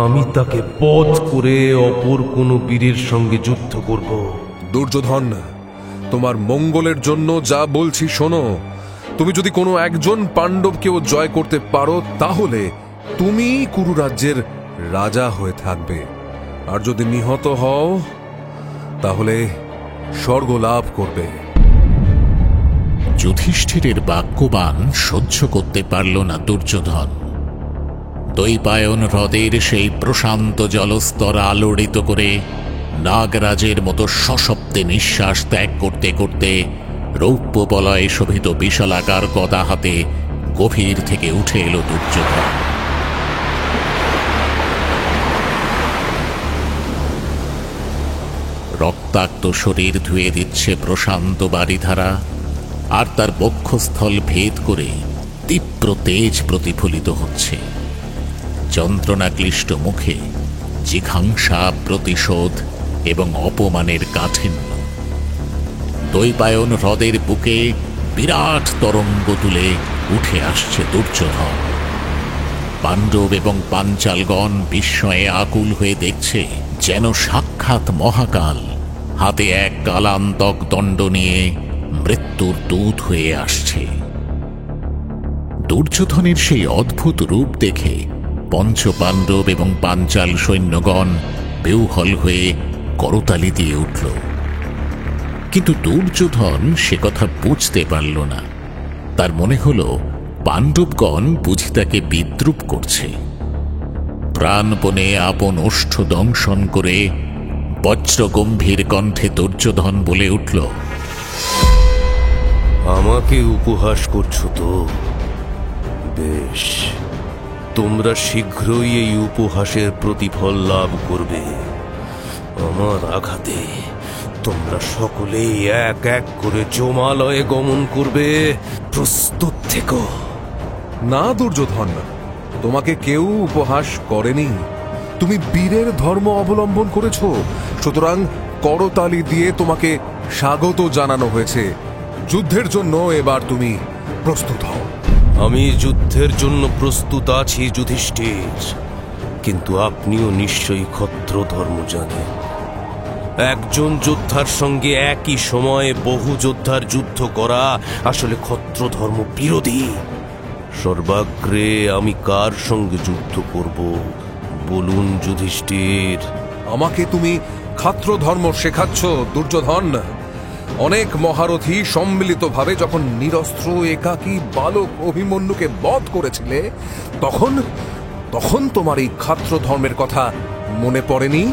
আমি তাকে বধ করে অপর কোনো বীরের সঙ্গে যুদ্ধ করব। দুর্যোধন, তোমার মঙ্গলের জন্য যা বলছি শোনো। তুমি যদি কোনো একজন পাণ্ডবকেও জয় করতে পারো, তাহলে তুমি কুরু রাজ্যের রাজা হয়ে থাকবে। আর যদি নিহত হও, তাহলে স্বর্গ লাভ করবে। যুধিষ্ঠিরের বাক্যবাণ সহ্য করতে পারল না দুর্যোধন। দৈপায়ন হ্রদের সেই প্রশান্ত জলস্তর আলোড়িত করে নাগরাজের মতো সশব্দে নিঃশ্বাস ত্যাগ করতে করতে রৌপ্য বলয়ে শোভিত বিশালাকার গদা হাতে গভীর থেকে উঠে এলো দুর্যোধন। রক্তাক্ত শরীর ধুয়ে দিচ্ছে প্রশান্ত বারিধারা, আর তার বক্ষস্থল ভেদ করে তীব্র তেজ প্রতিফলিত হচ্ছে। যন্ত্রণাক্লিষ্ট মুখে জিঘাংসা, প্রতিশোধ এবং অপমানের কাঠিন্য। দৈপায়ন হ্রদের বুকে বিরাট তরঙ্গ তুলে উঠে আসছে দুর্যোধন। পাণ্ডব এবং পাঞ্চালগণ বিস্ময়ে আকুল হয়ে দেখছে, যেন সাক্ষাৎ মহাকাল হাতে এক কালান্তক দণ্ড নিয়ে মৃত্যুর দূত হয়ে আসছে। দুর্যোধনের সেই অদ্ভুত রূপ দেখে পঞ্চপাণ্ডব এবং পাঞ্চাল সৈন্যগণ বেউহল হয়ে করতালি দিয়ে উঠল। কিন্তু দুর্যোধন সে কথা বুঝতে পারল না। তার মনে হল পাণ্ডবগণ বুঝি তাকে বিদ্রূপ করছে। প্রাণপণে আপন ওষ্ঠ দংশন করে বজ্রগম্ভীর কণ্ঠে দুর্যোধন বলে উঠল, আমাকে উপহাস করছো তো? বেশ, তোমরা শীঘ্রই এই উপহাসের প্রতিফল লাভ করবে। আমার আঘাতে তোমরা সকলেই এক এক করে জমালয়ে গমন করবে। প্রস্তুত থেকো। না দুর্যোধন, তোমাকে কেউ উপহাস করেনি। তুমি বীরের ধর্ম অবলম্বন করেছ, সুতরাং করতালি দিয়ে তোমাকে স্বাগত জানানো হয়েছে। যুদ্ধের জন্য এবার তুমি প্রস্তুত হও। আমি যুদ্ধের জন্য প্রস্তুত আছি যুধিষ্ঠির, কিন্তু আপনিও নিশ্চয়ই ক্ষত্র ধর্ম জানেন। একজন যোদ্ধার সঙ্গে একই সময়ে বহু যোদ্ধার যুদ্ধ করা আসলে ক্ষত্র ধর্ম বিরোধী। সর্বাগ্রে আমি কার সঙ্গে যুদ্ধ করব বলুন যুধিষ্ঠির? আমাকে তুমি ক্ষত্র ধর্ম শেখাচ্ছ দুর্যোধন? অনেক মহারথী সম্মিলিতভাবে যখন নিরস্ত্র একাকী বালক অভিমন্যুকে বধ করেছিলে, তখন তোমার এই ক্ষত্র ধর্মের কথা মনে পড়েনি?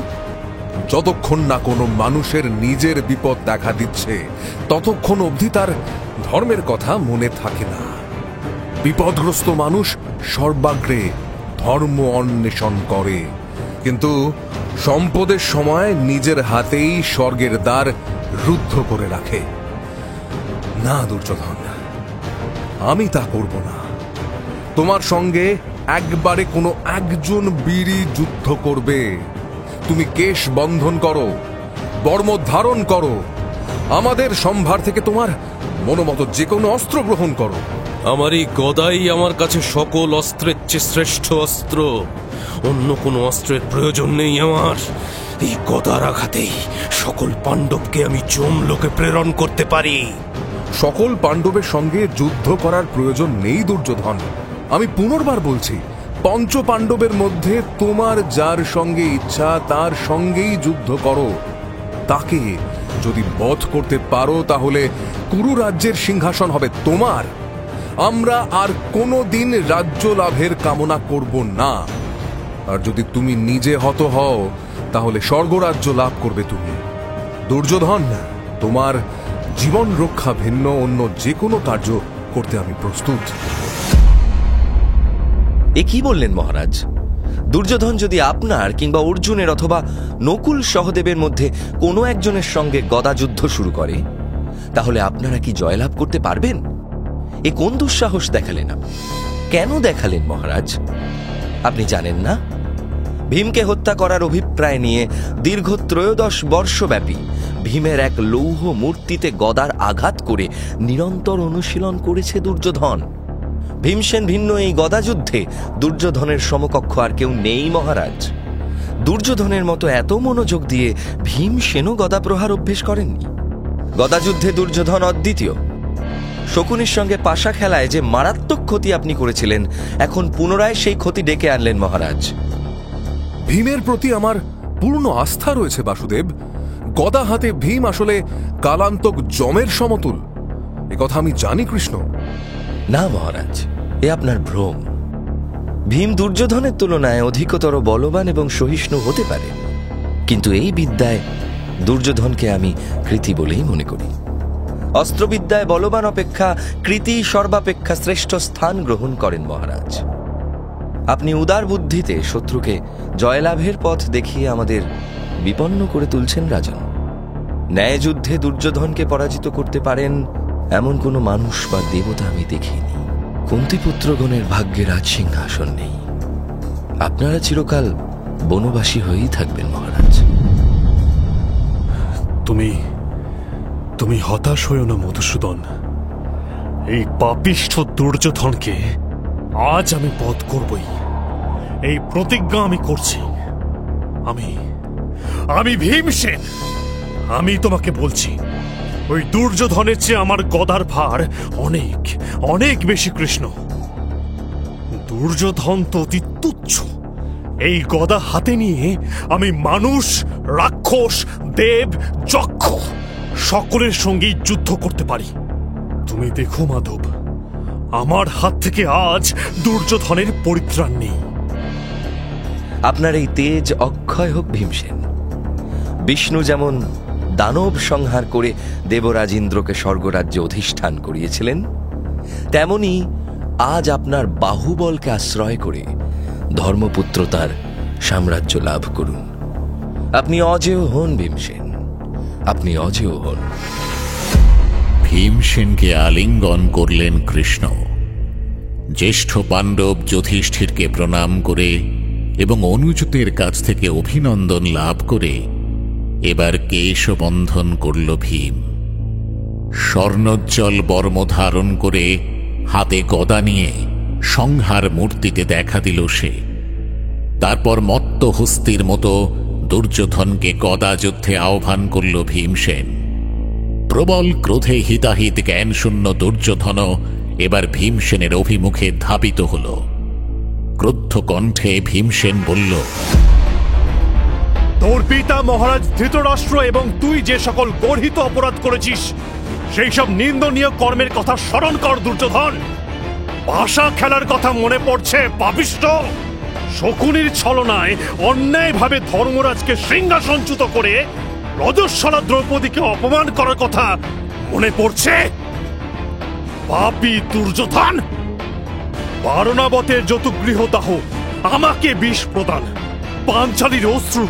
যতক্ষণ না কোনো মানুষের নিজের বিপদ দেখা দিচ্ছে, ততক্ষণ অবধি তার ধর্মের কথা মনে থাকে না। বিপদগ্রস্ত মানুষ সর্বাগ্রে ধর্ম অন্বেষণ করে, কিন্তু সম্পদের সময় নিজের হাতেই স্বর্গের দ্বার রুদ্ধ করে রাখে। না দুর্যোধন, আমি তা করব না। তোমার সঙ্গে একবারে কোনো একজন বীরই যুদ্ধ করবে। তুমি কেশ বন্ধন করো, বর্ম ধারণ করো, আমাদের সম্ভার থেকে তোমার মনোমত যে কোনো অস্ত্র গ্রহণ করো। আমার এই গদাই আমার কাছে সকল অস্ত্রের চেয়ে শ্রেষ্ঠ অস্ত্র। অন্য কোনো অস্ত্রের প্রয়োজন নেই আমার। এই গদার আঘাতেই সকল পাণ্ডবকে আমি যমলোকে প্রেরণ করতে পারি। সকল পাণ্ডবের সঙ্গে যুদ্ধ করার প্রয়োজন নেই দুর্যোধন। আমি পুনর্বার বলছি, পঞ্চ পাণ্ডবের মধ্যে তোমার যার সঙ্গে ইচ্ছা তার সঙ্গেই যুদ্ধ করো। তাকে যদি বধ করতে পারো তাহলে কুরু রাজ্যের সিংহাসন হবে তোমার। আমরা আর কোনো দিন রাজ্য লাভের কামনা করব না। আর যদি তুমি নিজে হত হও তাহলে স্বর্গরাজ্য লাভ করবে তুমি। দুর্যোধন, তোমার জীবন রক্ষা ভিন্ন অন্য যে কোনো কার্য করতে আমি প্রস্তুত। এ কি বললেন মহারাজ? দুর্যোধন যদি আপনার কিংবা অর্জুনের অথবা নকুল সহদেবের মধ্যে কোনো একজনের সঙ্গে গদাযুদ্ধ শুরু করে, তাহলে আপনারা কি জয়লাভ করতে পারবেন? এ কোন দুঃসাহস দেখালেন? কেন দেখালেন মহারাজ? আপনি জানেন না, ভীমকে হত্যা করার অভিপ্রায় নিয়ে দীর্ঘ 13 বর্ষব্যাপী ভীমের এক লৌহ মূর্তিতে গদার আঘাত করে নিরন্তর অনুশীলন করেছে দুর্যোধন। ভীমসেন ভিন্ন এই গদাযুদ্ধে দুর্যোধনের সমকক্ষ আর কেউ নেই মহারাজ। দুর্যোধনের মতো এত মনোযোগ দিয়ে ভীমসেনও গদা প্রহার অভ্যেস করেননি। গদাযুদ্ধে দুর্যোধন অদ্বিতীয়। শকুনির সঙ্গে পাশা খেলায় যে মারাত্মক ক্ষতি আপনি করেছিলেন, এখন পুনরায় সেই ক্ষতি ডেকে আনলেন মহারাজ। ভীমের প্রতি আমার পূর্ণ আস্থা রয়েছে বাসুদেব। গদা হাতে ভীম আসলে কালান্তক যমের সমতুল, একথা আমি জানি কৃষ্ণ। না মহারাজ, এ আপনার ভ্রম। ভীম দুর্যোধনের তুলনায় অধিকতর বলবান এবং সহিষ্ণু হতে পারে, কিন্তু এই বিদ্যায় দুর্যোধনকে আমি কৃতি বলেই মনে করি। অস্ত্রবিদ্যায় বলবান অপেক্ষা কৃতি সর্বাপেক্ষা শ্রেষ্ঠ স্থান গ্রহণ করেন মহারাজ। আপনি উদার বুদ্ধিতে শত্রুকে জয়লাভের পথ দেখিয়ে আমাদের বিপন্ন করে তুলছেন রাজন। ন্যায় যুদ্ধে দুর্যোধনকে পরাজিত করতে পারেন এমন কোনো মানুষ বা দেবতা আমি দেখিনি। কুন্তিপুত্রগণের ভাগ্যে রাজ সিংহাসন নেই। আপনারা চিরকাল বনবাসী হয়েই থাকবেন মহারাজ। তুমি হতাশ হয়েও না মধুসূদন। এই পাপিষ্ঠ দুর্যোধনকে আজ আমি বধ করবই, এই প্রতিজ্ঞা আমি করছি। আমি ভীমসেন, আমি তোমাকে বলছি, ওই দুর্যোধনের চেয়ে আমার গদার ভার অনেক অনেক বেশি কৃষ্ণ। দুর্যোধন তো অতি তুচ্ছ। এই গদা হাতে নিয়ে আমি মানুষ, রাক্ষস, দেব, যক্ষ সকলের সঙ্গেই যুদ্ধ করতে পারি। তুমি দেখো মাধব, আমার হাত থেকে আজ দুর্যোধনের পরিত্রাণ নেই। আপনার এই তেজ অক্ষয় হোক ভীমসেন। বিষ্ণু যেমন দানব সংহার করে দেবরাজ ইন্দ্রকে স্বর্গরাজ্যে অধিষ্ঠান করিয়েছিলেন, তেমনি আজ আপনার বাহুবলকে আশ্রয় করে ধর্মপুত্র তার সাম্রাজ্য লাভ করুন। আপনি অজেয় হন ভীমসেন, আপনি অজেয় হন। ভীমসেনকে আলিঙ্গন করলেন কৃষ্ণ। জ্যেষ্ঠ পাণ্ডব যুধিষ্ঠিরকে প্রণাম করে এবং অনুজদের কাছ থেকে অভিনন্দন লাভ করে এবার কেশবন্ধন করল ভীম। স্বর্ণোজ্জ্বল বর্ম ধারণ করে হাতে গদা নিয়ে সংহার মূর্তিতে দেখা দিল সে। তারপর মত্ত হস্তির মতো দুর্যোধনকে গদা যুদ্ধে আহ্বান করল ভীমসেন। প্রবল ক্রোধে হিতাহিত জ্ঞান শূন্য দুর্যোধন এবার ভীমসেনের অভিমুখে ধাবিত হল। ক্রুদ্ধ কণ্ঠে ভীমসেন বলল, তোর পিতা মহারাজ ধৃতরাষ্ট্র এবং তুই যে সকল গর্হিত অপরাধ করেছিস, সেই সব নিন্দনীয় কর্মের কথা স্মরণ কর দুর্যোধন। পাশা খেলার কথা মনে পড়ছে পাপিষ্ঠ? শকুনির ছলনায় অন্যায়ভাবে ধর্মরাজকে সিংহাসনচ্যুত করে রজস্বলা দ্রৌপদীকে অপমান করার কথা মনে পড়ছে? পাপী দুর্যোধন! বারণাবতের যতুগৃহদাহ, আমাকে বিষ প্রদান, পাঞ্চালীর অশ্রু,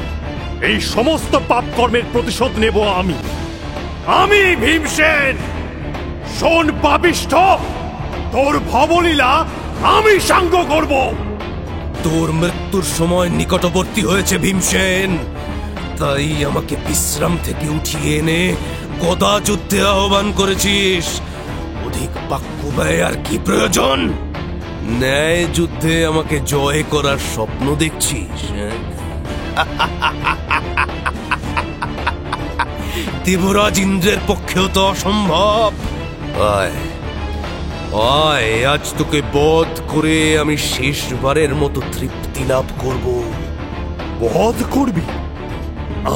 এই সমস্ত পাপ কর্মের প্রতিশোধ নেব আমি ভীমসেন। শোন পাপিষ্ঠ, তোর ভবলীলা আমি সাঙ্গ করব। তোর মৃত্যুর সময় নিকটবর্তী হয়েছে ভীমসেন, তাই আমাকে বিশ্রাম থেকে উঠিয়ে এনে গদা যুদ্ধে আহ্বান করেছিস। অধিক বাক্য ব্যয় আর কি প্রয়োজন? ন্যায় যুদ্ধে আমাকে জয় করার স্বপ্ন দেখছিস? দেবরাজ ইন্দ্রের পক্ষেও তো অসম্ভব। আয় আয়, আজ তোকে বধ করে আমি শেষবারের মতো তৃপ্তি লাভ করব। বধ করবি?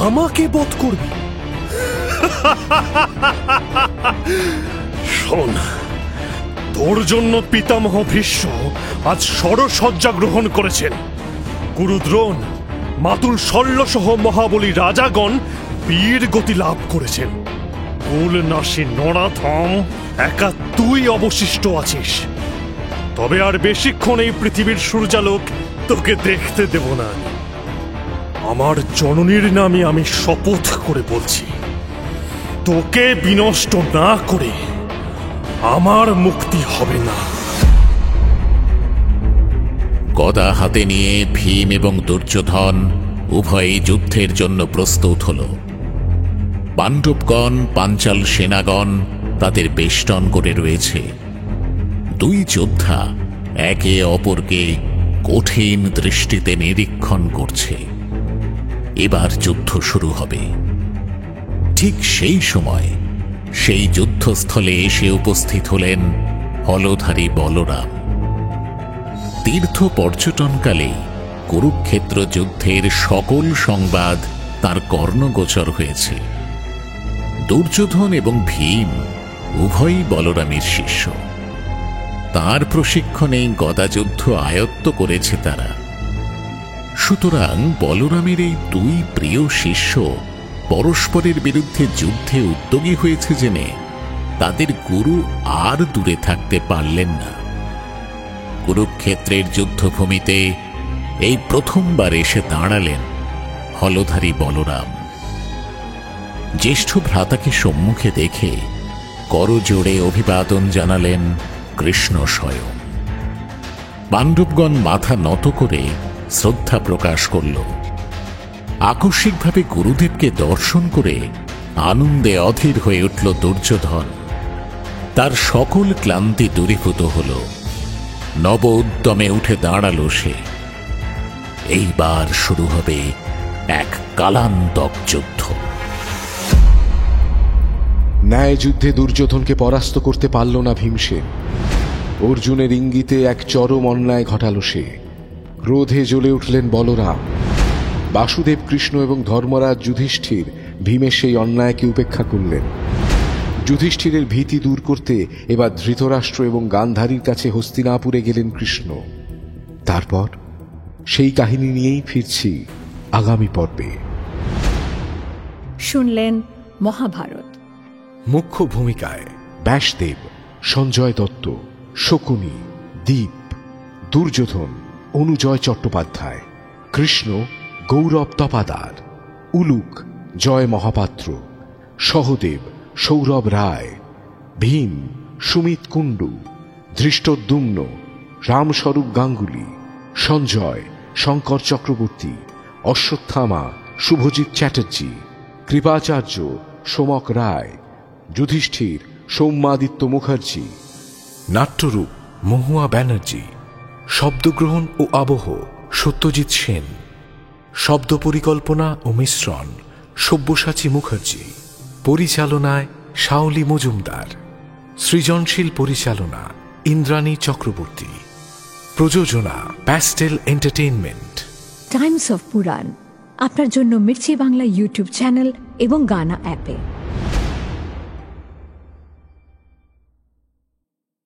আমাকে বধ করবি? শোন, তোর জন্য পিতামহ ভীষ্ম আজ ষড়সজ্জা গ্রহণ করেছেন। গুরু দ্রোণ, মাতুল শল্য সহ মহাবলী রাজাগণ বীর গতি লাভ করেছেন। কুলনাশী নরাধম, একা তুই অবশিষ্ট আছিস। তবে আর বেশিক্ষণ এই পৃথিবীর সূর্যালোক তোকে দেখতে দেব না। আমার জননীর নামে আমি শপথ করে বলছি, তোকে বিনষ্ট না করে আমার মুক্তি হবে না। গদা হাতে নিয়ে ভীম এবং দুর্যোধন উভয়ই যুদ্ধের জন্য প্রস্তুত হল। পাণ্ডবগণ, পাঞ্চাল সেনাগণ তাদের বেষ্টন করে রয়েছে। দুই যোদ্ধা একে অপরকে কঠিন দৃষ্টিতে নিরীক্ষণ করছে। এবার যুদ্ধ শুরু হবে। ঠিক সেই সময় সেই যুদ্ধস্থলে এসে উপস্থিত হলেন হলধারী বলরাম। তীর্থ পর্যটনকালে কুরুক্ষেত্র যুদ্ধের সকল সংবাদ তার কর্ণগোচর হয়েছে। দুর্যোধন এবং ভীম উভয়ই বলরামের শিষ্য। তার প্রশিক্ষণে গদাযুদ্ধ আয়ত্ত করেছে তারা। সুতরাং বলরামের এই দুই প্রিয় শিষ্য পরস্পরের বিরুদ্ধে যুদ্ধে উদ্যোগী হয়েছে জেনে তাদের গুরু আর দূরে থাকতে পারলেন না। কুরুক্ষেত্রের যুদ্ধভূমিতে এই প্রথমবার এসে দাঁড়ালেন হলধারী বলরাম। জ্যেষ্ঠ ভ্রাতাকে সম্মুখে দেখে করজোড়ে অভিবাদন জানালেন কৃষ্ণ স্বয়ং। পাণ্ডবগণ মাথা নত করে শ্রদ্ধা প্রকাশ করল। আকস্মিকভাবে গুরুদেবকে দর্শন করে আনন্দে অধীর হয়ে উঠল দুর্যোধন। তার সকল ক্লান্তি দূরীভূত হল। নব উদ্যমে উঠে দাঁড়াল সে। এইবার শুরু হবে এক কালান্তক যুদ্ধ। ন্যায় যুদ্ধে দুর্যোধনকে পরাস্ত করতে পারল না ভীমসেন। অর্জুনের ইঙ্গিতে এক চরম অন্যায় ঘটাল সে। ক্রোধে জ্বলে উঠলেন বলরাম। বাসুদেব, কৃষ্ণ এবং ধর্মরাজ যুধিষ্ঠির ভীমের সেই অন্যায়কে উপেক্ষা করলেন। যুধিষ্ঠিরের ভীতি দূর করতে এবার ধৃতরাষ্ট্র এবং গান্ধারীর কাছে হস্তিনাপুরে গেলেন কৃষ্ণ। তারপর সেই কাহিনী নিয়েই ফিরছি আগামী পর্বে। শুনলেন মহাভারত। মুখ্য ভূমিকায় ব্যাসদেব, সঞ্জয় দত্ত, শকুনি, দীপ, দুর্যোধন অনুজয় চট্টোপাধ্যায়, কৃষ্ণ গৌরব তপাদার, উলুক জয় মহাপাত্র, সহদেব সৌরভ রায়, ভীম সুমিত কুণ্ডু, ধৃষ্টদ্যুম্ন রামস্বরূপ গাঙ্গুলি, সঞ্জয় শঙ্কর চক্রবর্তী, অশ্বত্থামা শুভজিৎ চ্যাটার্জি, কৃপাচার্য সোমক রায়, যুধিষ্ঠির সৌম্যাদিত্য মুখার্জি, নাট্যরূপ মহুয়া ব্যানার্জি, শব্দগ্রহণ ও আবহ সত্যজিৎ সেন, শব্দ পরিকল্পনা ও মিশ্রণ সব্যসাচী মুখার্জি, পরিচালনায় শাওলি মজুমদার, সৃজনশীল পরিচালনা ইন্দ্রাণী চক্রবর্তী, প্রযোজনা প্যাস্টেল এন্টারটেইনমেন্ট। টাইমস অফ পুরাণ আপনার জন্য মির্চি বাংলা ইউটিউব চ্যানেল এবং গানা অ্যাপে।